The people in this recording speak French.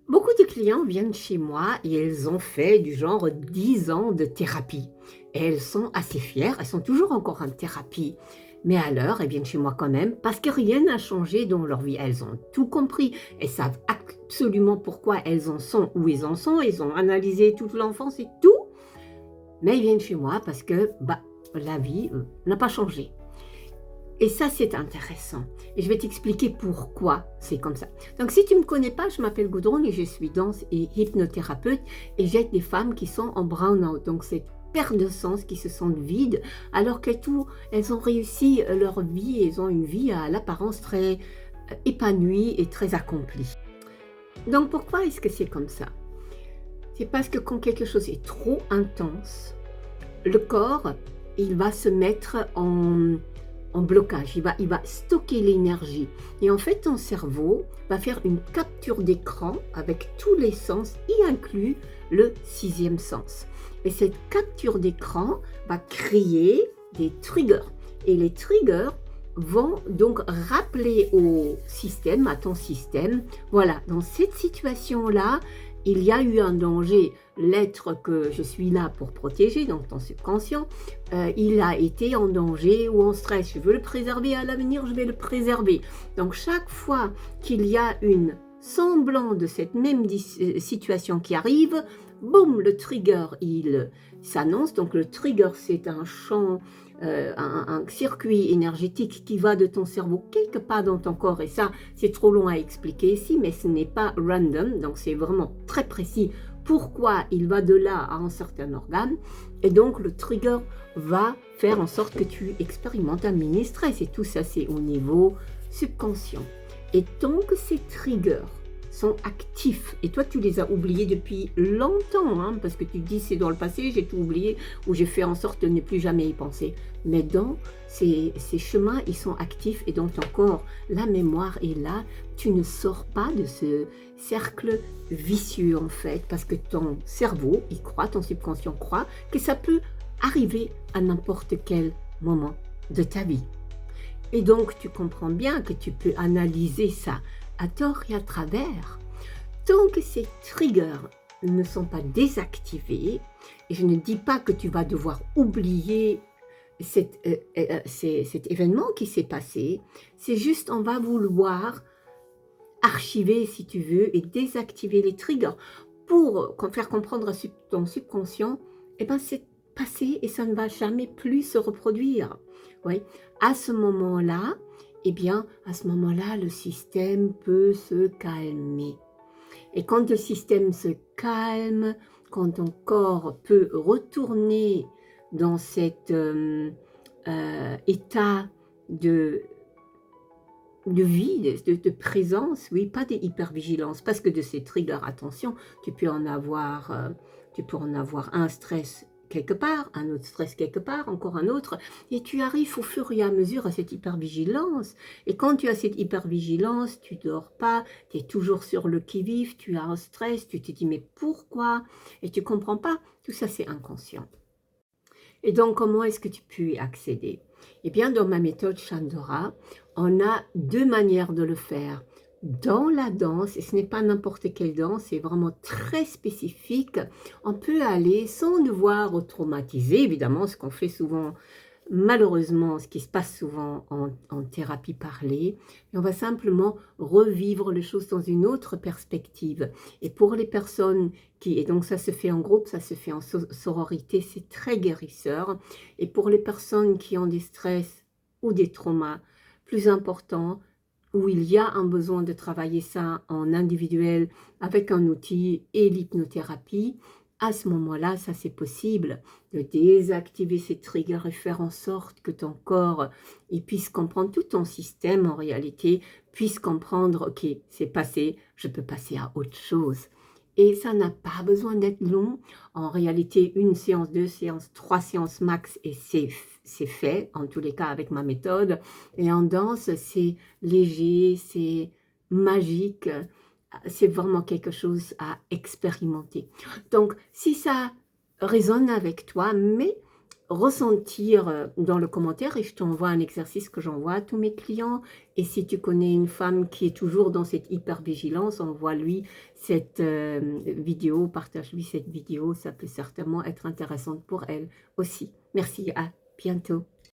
Beaucoup de clients viennent chez moi et elles ont fait du genre 10 ans de thérapie. Et elles sont assez fières, elles sont toujours encore en thérapie. Mais alors, elles viennent chez moi quand même parce que rien n'a changé dans leur vie. Elles ont tout compris, elles savent absolument pourquoi elles en sont où elles en sont, elles ont analysé toute l'enfance et tout. Mais elles viennent chez moi parce que la vie n'a pas changé. Et ça, c'est intéressant. Et je vais t'expliquer pourquoi c'est comme ça. Donc, si tu ne me connais pas, je m'appelle Gudrun et je suis danse et hypnothérapeute et j'aide des femmes qui sont en burn-out. Donc, cette perte de sens, qui se sentent vides, alors qu'elles ont réussi leur vie, elles ont une vie à l'apparence très épanouie et très accomplie. Donc, pourquoi est-ce que c'est comme ça? C'est parce que quand quelque chose est trop intense, le corps, il va se mettre en blocage, il va stocker l'énergie. Et en fait, ton cerveau va faire une capture d'écran avec tous les sens, y inclus le sixième sens. Et cette capture d'écran va créer des triggers. Et les triggers vont donc rappeler au système, à ton système, voilà, dans cette situation-là, il y a eu un danger. L'être que je suis là pour protéger, donc ton subconscient, il a été en danger ou en stress. Je veux le préserver à l'avenir, je vais le préserver. Donc chaque fois qu'il y a une semblant de cette même situation qui arrive, boum, le trigger, il s'annonce. Donc le trigger, c'est un champ, un circuit énergétique qui va de ton cerveau quelque part dans ton corps. Et ça, c'est trop long à expliquer ici, mais ce n'est pas random, donc c'est vraiment très précis pourquoi il va de là à un certain organe. Et donc le trigger va faire en sorte que tu expérimentes un mini stress. Et tout ça, c'est au niveau subconscient. Et tant que ces triggers sont actifs, et toi tu les as oubliés depuis longtemps, hein, parce que tu te dis c'est dans le passé, j'ai tout oublié, ou j'ai fait en sorte de ne plus jamais y penser. Mais dans ces chemins, ils sont actifs, et dans ton corps, la mémoire est là. Tu ne sors pas de ce cercle vicieux en fait, parce que ton cerveau, il croit, ton subconscient croit que ça peut arriver à n'importe quel moment de ta vie. Et donc, tu comprends bien que tu peux analyser ça à tort et à travers. Tant que ces triggers ne sont pas désactivés, et je ne dis pas que tu vas devoir oublier cet événement qui s'est passé, c'est juste on va vouloir archiver, si tu veux, et désactiver les triggers pour faire comprendre à ton subconscient, eh ben c'est passé et ça ne va jamais plus se reproduire. Oui. À ce moment-là, eh bien, à ce moment-là, le système peut se calmer. Et quand le système se calme, quand ton corps peut retourner dans cet état de vie, de présence, oui, pas d'hypervigilance, parce que de ces triggers, attention, tu peux en avoir un stress quelque part, un autre stress quelque part, encore un autre, et tu arrives au fur et à mesure à cette hypervigilance. Et quand tu as cette hypervigilance, tu dors pas, tu es toujours sur le qui-vive, tu as un stress, tu te dis mais pourquoi? Et tu comprends pas, tout ça c'est inconscient. Et donc, comment est-ce que tu peux y accéder? Eh bien, dans ma méthode Chandra, on a deux manières de le faire. Dans la danse, et ce n'est pas n'importe quelle danse, c'est vraiment très spécifique, on peut aller sans devoir traumatiser, évidemment, ce qu'on fait souvent, malheureusement, ce qui se passe souvent en thérapie parlée, et on va simplement revivre les choses dans une autre perspective. Et pour les personnes et donc ça se fait en groupe, ça se fait en sororité, c'est très guérisseur. Et pour les personnes qui ont des stress ou des traumas plus importants, où il y a un besoin de travailler ça en individuel avec un outil et l'hypnothérapie, à ce moment-là, ça c'est possible de désactiver ces triggers et faire en sorte que ton corps il puisse comprendre, tout ton système en réalité, puisse comprendre, ok, c'est passé, je peux passer à autre chose. Et ça n'a pas besoin d'être long. En réalité, une séance, deux séances, trois séances max, et c'est fait, en tous les cas avec ma méthode. Et en danse, c'est léger, c'est magique, c'est vraiment quelque chose à expérimenter. Donc, si ça résonne avec toi, mais ressentir dans le commentaire et je t'envoie un exercice que j'envoie à tous mes clients. Et si tu connais une femme qui est toujours dans cette hypervigilance, envoie-lui cette vidéo, partage-lui cette vidéo, ça peut certainement être intéressant pour elle aussi. Merci, à bientôt.